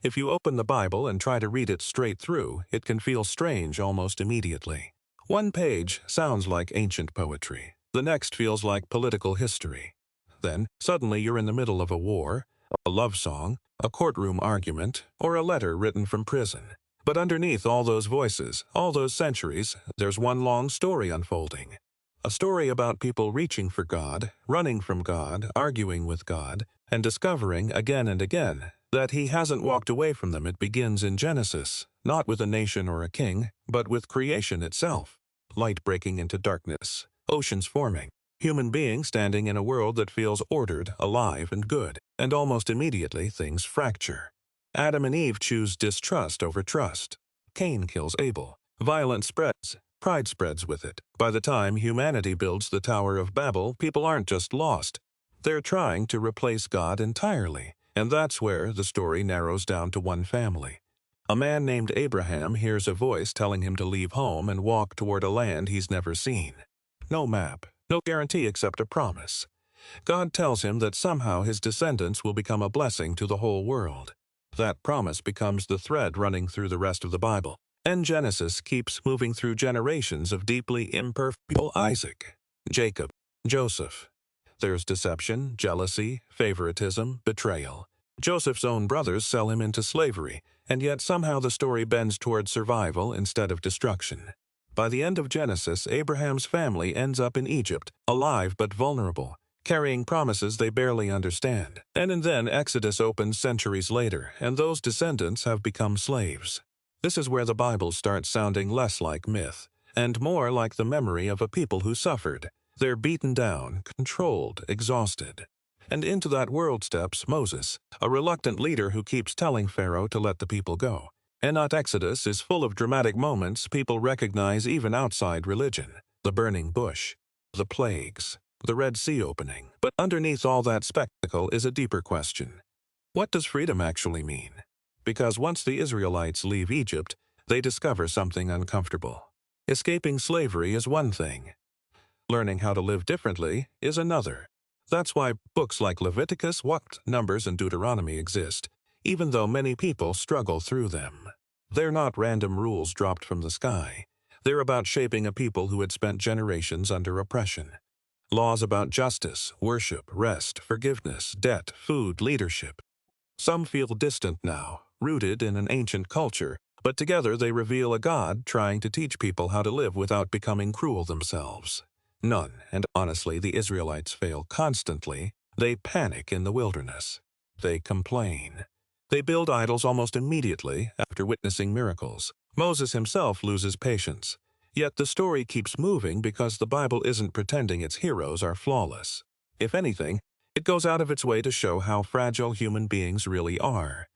If you open the Bible and try to read it straight through, it can feel strange almost immediately. One page sounds like ancient poetry. The next feels like political history. Then, suddenly you're in the middle of a war, a love song, a courtroom argument, or a letter written from prison. But underneath all those voices, all those centuries, there's one long story unfolding. A story about people reaching for God, running from God, arguing with God, and discovering again and again that He hasn't walked away from them. It begins in Genesis, not with a nation or a king, but with creation itself. Light breaking into darkness, oceans forming, human beings standing in a world that feels ordered, alive, and good, and almost immediately things fracture. Adam and Eve choose distrust over trust. Cain kills Abel. Violence spreads. Pride spreads with it. By the time humanity builds the Tower of Babel, people aren't just lost. They're trying to replace God entirely. And that's where the story narrows down to one family. A man named Abraham hears a voice telling him to leave home and walk toward a land he's never seen. No map, no guarantee except a promise. God tells him that somehow his descendants will become a blessing to the whole world. That promise becomes the thread running through the rest of the Bible. And Genesis keeps moving through generations of deeply imperfect people: Isaac, Jacob, Joseph. There's deception, jealousy, favoritism, betrayal. Joseph's own brothers sell him into slavery, and yet somehow the story bends toward survival instead of destruction. By the end of Genesis, Abraham's family ends up in Egypt, alive but vulnerable, carrying promises they barely understand. And then Exodus opens centuries later, and those descendants have become slaves. This is where the Bible starts sounding less like myth, and more like the memory of a people who suffered. They're beaten down, controlled, exhausted. And into that world steps Moses, a reluctant leader who keeps telling Pharaoh to let the people go. And that Exodus is full of dramatic moments people recognize even outside religion. The burning bush, the plagues, the Red Sea opening. But underneath all that spectacle is a deeper question. What does freedom actually mean? Because once the Israelites leave Egypt, they discover something uncomfortable. Escaping slavery is one thing. Learning how to live differently is another. That's why books like Leviticus, Numbers, and Deuteronomy exist, even though many people struggle through them. They're not random rules dropped from the sky. They're about shaping a people who had spent generations under oppression. Laws about justice, worship, rest, forgiveness, debt, food, leadership. Some feel distant now, rooted in an ancient culture, but together they reveal a God trying to teach people how to live without becoming cruel themselves. None, and honestly, the Israelites fail constantly. They panic in the wilderness. They complain. They build idols almost immediately after witnessing miracles. Moses himself loses patience. Yet the story keeps moving because the Bible isn't pretending its heroes are flawless. If anything, it goes out of its way to show how fragile human beings really are.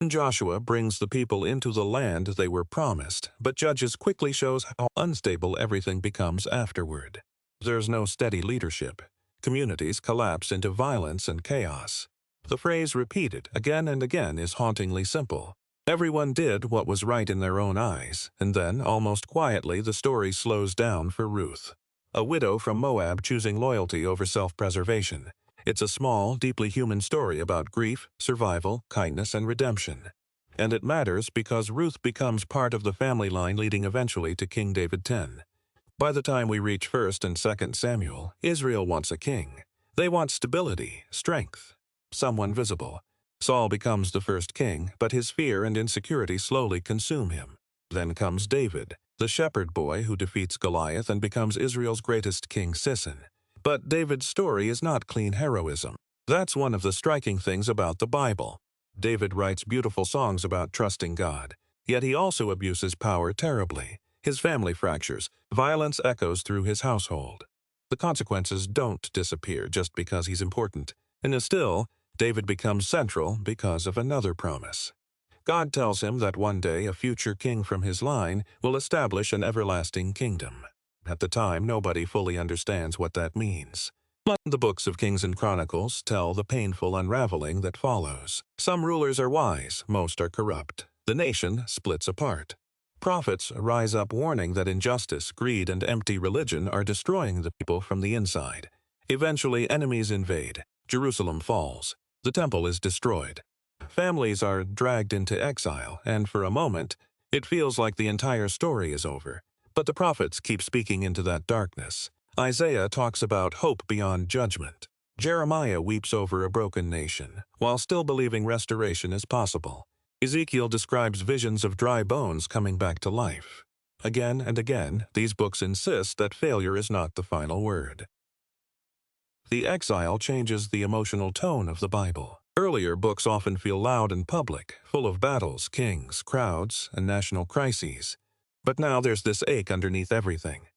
Joshua brings the people into the land they were promised, but Judges quickly shows how unstable everything becomes afterward. There's no steady leadership. Communities collapse into violence and chaos. The phrase repeated again and again is hauntingly simple. Everyone did what was right in their own eyes, and then, almost quietly, the story slows down for Ruth, a widow from Moab choosing loyalty over self-preservation. It's a small, deeply human story about grief, survival, kindness, and redemption. And it matters because Ruth becomes part of the family line leading eventually to King David 10. By the time we reach 1st and 2nd Samuel, Israel wants a king. They want stability, strength, someone visible. Saul becomes the first king, but his fear and insecurity slowly consume him. Then comes David, the shepherd boy who defeats Goliath and becomes Israel's greatest king, Sisson. But David's story is not clean heroism. That's one of the striking things about the Bible. David writes beautiful songs about trusting God, yet he also abuses power terribly. His family fractures. Violence echoes through his household. The consequences don't disappear just because he's important. And still, David becomes central because of another promise. God tells him that one day a future king from his line will establish an everlasting kingdom. At the time, nobody fully understands what that means. The books of Kings and Chronicles tell the painful unraveling that follows. Some rulers are wise, most are corrupt. The nation splits apart. Prophets rise up warning that injustice, greed, and empty religion are destroying the people from the inside. Eventually, enemies invade. Jerusalem falls. The temple is destroyed. Families are dragged into exile, and for a moment, it feels like the entire story is over. But the prophets keep speaking into that darkness. Isaiah talks about hope beyond judgment. Jeremiah weeps over a broken nation, while still believing restoration is possible. Ezekiel describes visions of dry bones coming back to life. Again and again, these books insist that failure is not the final word. The exile changes the emotional tone of the Bible. Earlier books often feel loud and public, full of battles, kings, crowds, and national crises. But now there's this ache underneath everything.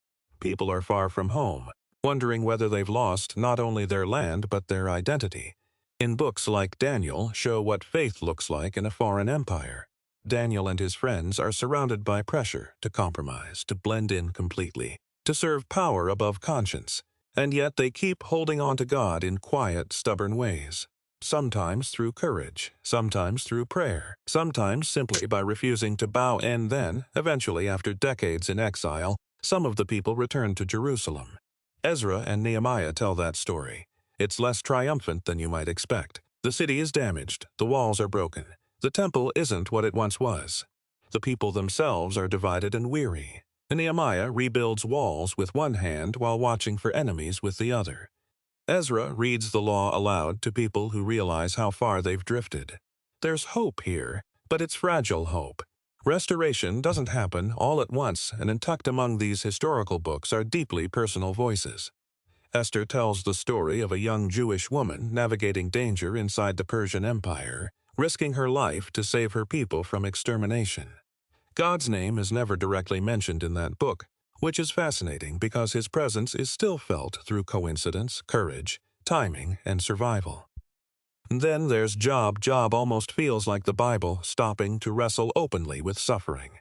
People are far from home, wondering whether they've lost not only their land but their identity. In books like Daniel show what faith looks like in a foreign empire. Daniel and his friends are surrounded by pressure to compromise, to blend in completely, to serve power above conscience. And yet they keep holding on to God in quiet, stubborn ways. Sometimes through courage, sometimes through prayer, sometimes simply by refusing to bow, and then, eventually after decades in exile, some of the people return to Jerusalem. Ezra and Nehemiah tell that story. It's less triumphant than you might expect. The city is damaged, the walls are broken. The temple isn't what it once was. The people themselves are divided and weary. Nehemiah rebuilds walls with one hand while watching for enemies with the other. Ezra reads the law aloud to people who realize how far they've drifted. There's hope here, but it's fragile hope. Restoration doesn't happen all at once, and tucked among these historical books are deeply personal voices. Esther tells the story of a young Jewish woman navigating danger inside the Persian Empire, risking her life to save her people from extermination. God's name is never directly mentioned in that book, which is fascinating because his presence is still felt through coincidence, courage, timing, and survival. And then there's Job. Job almost feels like the Bible stopping to wrestle openly with suffering.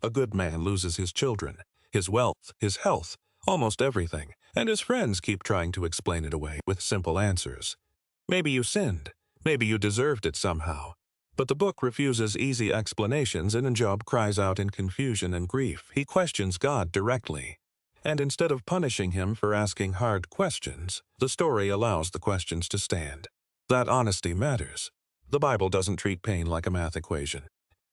A good man loses his children, his wealth, his health, almost everything, and his friends keep trying to explain it away with simple answers. Maybe you sinned. Maybe you deserved it somehow. But the book refuses easy explanations, and Job cries out in confusion and grief. He questions God directly. And instead of punishing him for asking hard questions, the story allows the questions to stand. That honesty matters. The Bible doesn't treat pain like a math equation.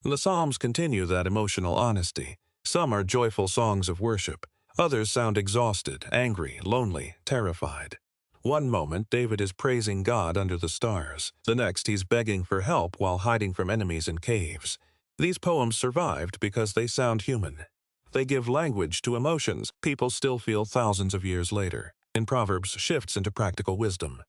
The Psalms continue that emotional honesty. Some are joyful songs of worship. Others sound exhausted, angry, lonely, terrified. One moment, David is praising God under the stars. The next, he's begging for help while hiding from enemies in caves. These poems survived because they sound human. They give language to emotions people still feel thousands of years later. In Proverbs shifts into practical wisdom.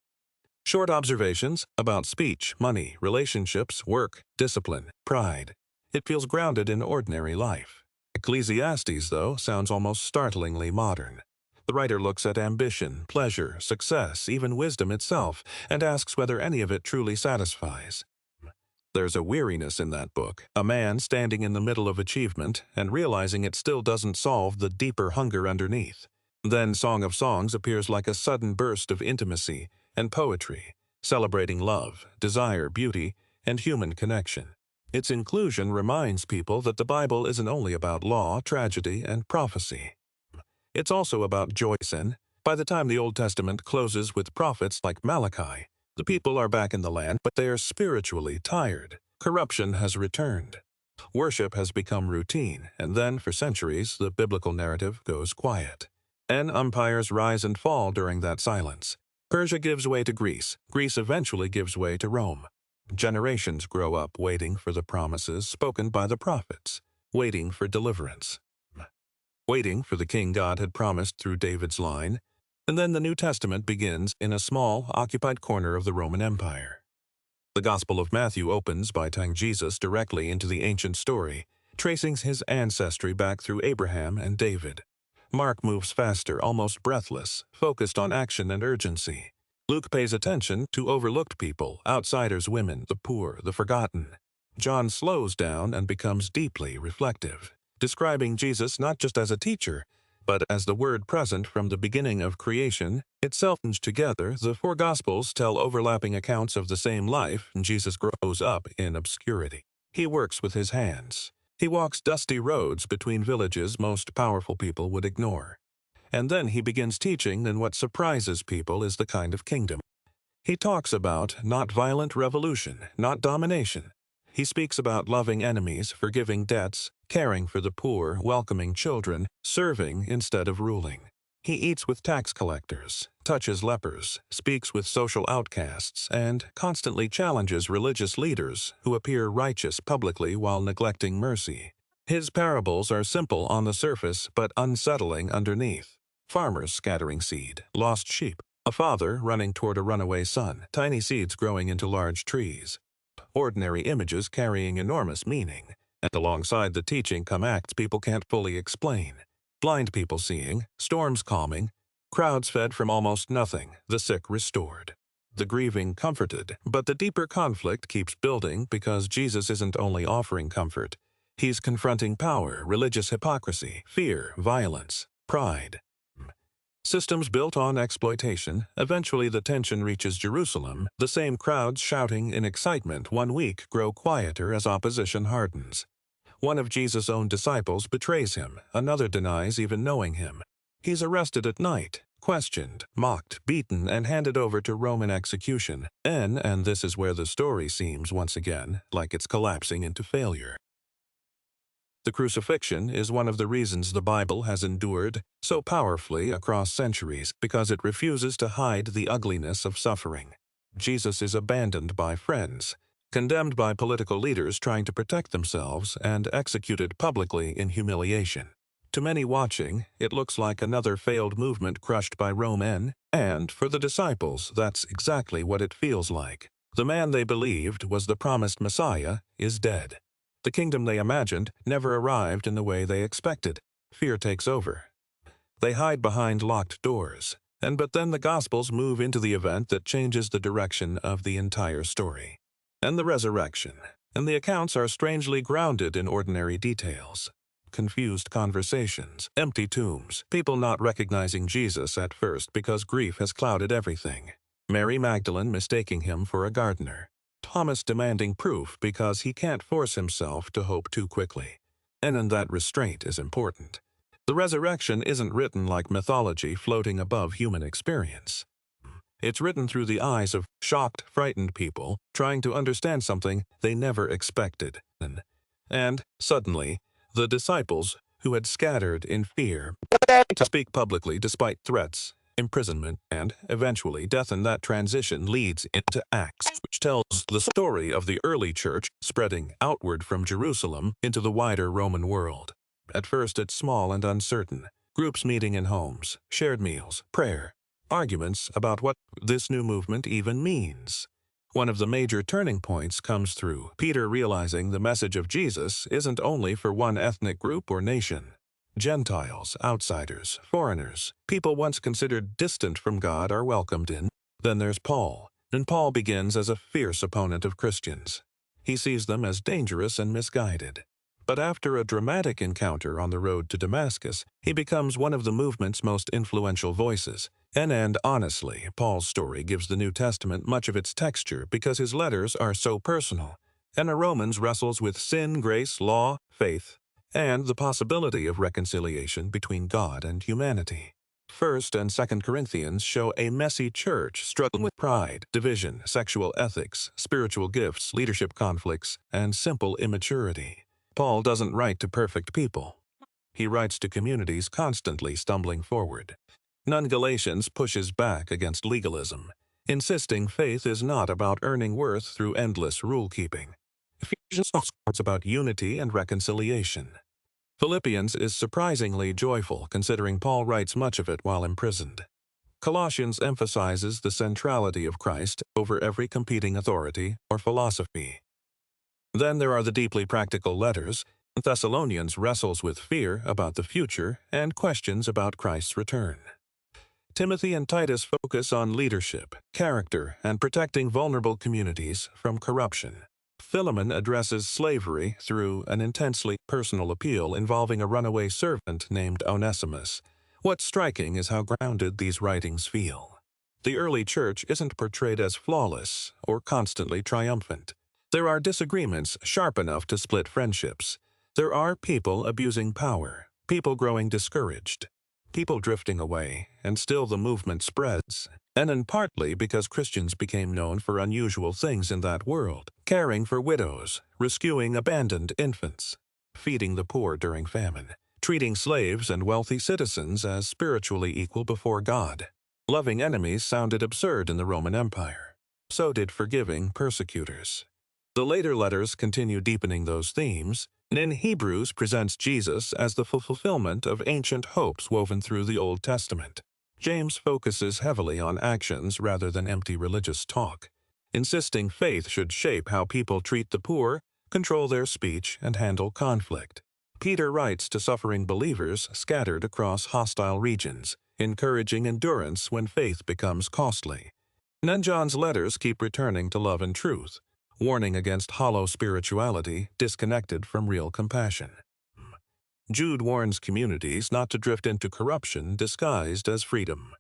Short observations about speech, money, relationships, work, discipline, pride. It feels grounded in ordinary life. Ecclesiastes, though, sounds almost startlingly modern. The writer looks at ambition, pleasure, success, even wisdom itself, and asks whether any of it truly satisfies. There's a weariness in that book, a man standing in the middle of achievement and realizing it still doesn't solve the deeper hunger underneath. Then Song of Songs appears like a sudden burst of intimacy and poetry, celebrating love, desire, beauty, and human connection. Its inclusion reminds people that the Bible isn't only about law, tragedy, and prophecy. It's also about joy. Sin. By the time the Old Testament closes with prophets like Malachi, the people are back in the land, but they are spiritually tired. Corruption has returned. Worship has become routine, and then, for centuries, the biblical narrative goes quiet. And empires rise and fall during that silence. Persia gives way to Greece. Greece eventually gives way to Rome. Generations grow up waiting for the promises spoken by the prophets, waiting for deliverance, waiting for the king God had promised through David's line. And then the New Testament begins in a small, occupied corner of the Roman Empire. The Gospel of Matthew opens by tying Jesus directly into the ancient story, tracing his ancestry back through Abraham and David. Mark moves faster, almost breathless, focused on action and urgency. Luke pays attention to overlooked people, outsiders, women, the poor, the forgotten. John slows down and becomes deeply reflective, describing Jesus not just as a teacher, but as the Word present from the beginning of creation itself. Together, the four Gospels tell overlapping accounts of the same life. Jesus grows up in obscurity. He works with his hands. He walks dusty roads between villages most powerful people would ignore. And then he begins teaching, and what surprises people is the kind of kingdom He talks about not violent revolution, not domination. He speaks about loving enemies, forgiving debts, caring for the poor, welcoming children, serving instead of ruling. He eats with tax collectors, touches lepers, speaks with social outcasts, and constantly challenges religious leaders who appear righteous publicly while neglecting mercy. His parables are simple on the surface but unsettling underneath. Farmers scattering seed, lost sheep, a father running toward a runaway son, tiny seeds growing into large trees. Ordinary images carrying enormous meaning, and alongside the teaching come acts people can't fully explain. Blind people seeing, storms calming, crowds fed from almost nothing, the sick restored. The grieving comforted, but the deeper conflict keeps building because Jesus isn't only offering comfort. He's confronting power, religious hypocrisy, fear, violence, pride. Systems built on exploitation, eventually the tension reaches Jerusalem. The same crowds shouting in excitement one week grow quieter as opposition hardens. One of Jesus' own disciples betrays him, another denies even knowing him. He's arrested at night, questioned, mocked, beaten, and handed over to Roman execution. And this is where the story seems once again like it's collapsing into failure. The crucifixion is one of the reasons the Bible has endured so powerfully across centuries, because it refuses to hide the ugliness of suffering. Jesus is abandoned by friends, condemned by political leaders trying to protect themselves, and executed publicly in humiliation. To many watching, it looks like another failed movement crushed by Rome, and for the disciples, that's exactly what it feels like. The man they believed was the promised Messiah is dead. The kingdom they imagined never arrived in the way they expected. Fear takes over. They hide behind locked doors. But then the Gospels move into the event that changes the direction of the entire story. And the resurrection. And the accounts are strangely grounded in ordinary details. Confused conversations, empty tombs, people not recognizing Jesus at first because grief has clouded everything. Mary Magdalene mistaking him for a gardener. Thomas demanding proof because he can't force himself to hope too quickly. And that restraint is important. The resurrection isn't written like mythology floating above human experience. It's written through the eyes of shocked, frightened people trying to understand something they never expected. And suddenly, the disciples, who had scattered in fear, to speak publicly despite threats, imprisonment, and eventually death, and that transition leads into Acts, which tells the story of the early church spreading outward from Jerusalem into the wider Roman world. At first it's small and uncertain, groups meeting in homes, shared meals, prayer, arguments about what this new movement even means. One of the major turning points comes through Peter realizing the message of Jesus isn't only for one ethnic group or nation. Gentiles, outsiders, foreigners, people once considered distant from God are welcomed in. Then there's Paul, and Paul begins as a fierce opponent of Christians. He sees them as dangerous and misguided. But after a dramatic encounter on the road to Damascus, he becomes one of the movement's most influential voices. And honestly, Paul's story gives the New Testament much of its texture because his letters are so personal. And Romans wrestles with sin, grace, law, faith, and the possibility of reconciliation between God and humanity. 1st and 2nd Corinthians show a messy church struggling with pride, division, sexual ethics, spiritual gifts, leadership conflicts, and simple immaturity. Paul doesn't write to perfect people. He writes to communities constantly stumbling forward. None Galatians pushes back against legalism, insisting faith is not about earning worth through endless rule-keeping. Ephesians talks about unity and reconciliation. Philippians is surprisingly joyful considering Paul writes much of it while imprisoned. Colossians emphasizes the centrality of Christ over every competing authority or philosophy. Then there are the deeply practical letters. Thessalonians wrestles with fear about the future and questions about Christ's return. Timothy and Titus focus on leadership, character, and protecting vulnerable communities from corruption. Philemon addresses slavery through an intensely personal appeal involving a runaway servant named Onesimus. What's striking is how grounded these writings feel. The early church isn't portrayed as flawless or constantly triumphant. There are disagreements sharp enough to split friendships. There are people abusing power, people growing discouraged. people drifting away, and still the movement spreads. And in partly because Christians became known for unusual things in that world, caring for widows, rescuing abandoned infants, feeding the poor during famine, treating slaves and wealthy citizens as spiritually equal before God. Loving enemies sounded absurd in the Roman Empire. So did forgiving persecutors. The later letters continue deepening those themes, and in Hebrews presents Jesus as the fulfillment of ancient hopes woven through the Old Testament. James focuses heavily on actions rather than empty religious talk, insisting faith should shape how people treat the poor, control their speech, and handle conflict. Peter writes to suffering believers scattered across hostile regions, encouraging endurance when faith becomes costly. And then John's letters keep returning to love and truth, warning against hollow spirituality disconnected from real compassion. Jude warns communities not to drift into corruption disguised as freedom.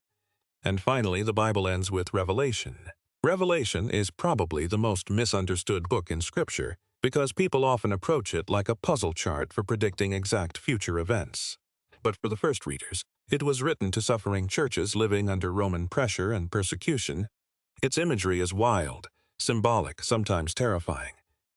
And finally, the Bible ends with Revelation. Revelation is probably the most misunderstood book in Scripture because people often approach it like a puzzle chart for predicting exact future events. But for the first readers, it was written to suffering churches living under Roman pressure and persecution. Its imagery is wild, symbolic, sometimes terrifying.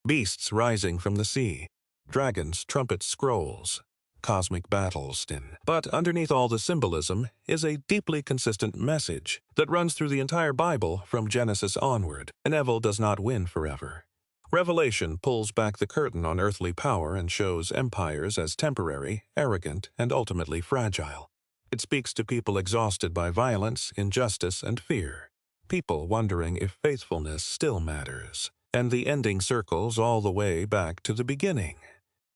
Beasts rising from the sea, dragons, trumpets, scrolls, cosmic battles. But underneath all the symbolism is a deeply consistent message that runs through the entire Bible from Genesis onward. And evil does not win forever. Revelation pulls back the curtain on earthly power and shows empires as temporary, arrogant, and ultimately fragile. It speaks to people exhausted by violence, injustice, and fear. People wondering if faithfulness still matters. And the ending circles all the way back to the beginning.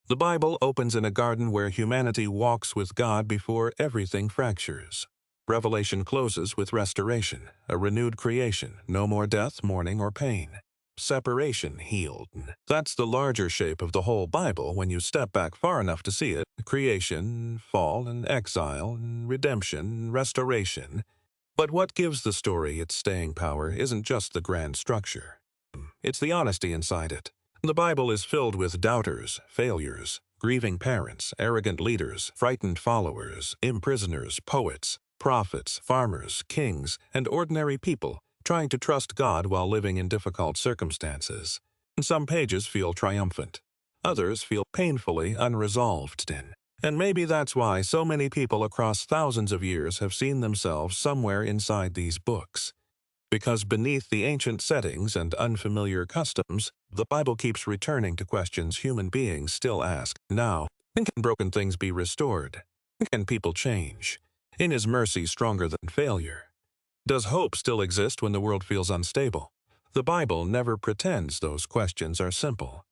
The Bible opens in a garden where humanity walks with God before everything fractures. Revelation closes with restoration, a renewed creation, no more death, mourning, or pain. Separation healed. That's the larger shape of the whole Bible when you step back far enough to see it. Creation, fall, and exile, and redemption, restoration. But what gives the story its staying power isn't just the grand structure. It's the honesty inside it. The Bible is filled with doubters, failures, grieving parents, arrogant leaders, frightened followers, imprisoners, poets, prophets, farmers, kings, and ordinary people trying to trust God while living in difficult circumstances. And some pages feel triumphant. Others feel painfully unresolved. And maybe that's why so many people across thousands of years have seen themselves somewhere inside these books. Because beneath the ancient settings and unfamiliar customs, the Bible keeps returning to questions human beings still ask now. Can broken things be restored? Can people change? Is His mercy stronger than failure? Does hope still exist when the world feels unstable? The Bible never pretends those questions are simple.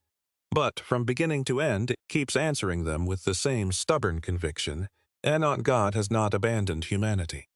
But from beginning to end, it keeps answering them with the same stubborn conviction, and God has not abandoned humanity.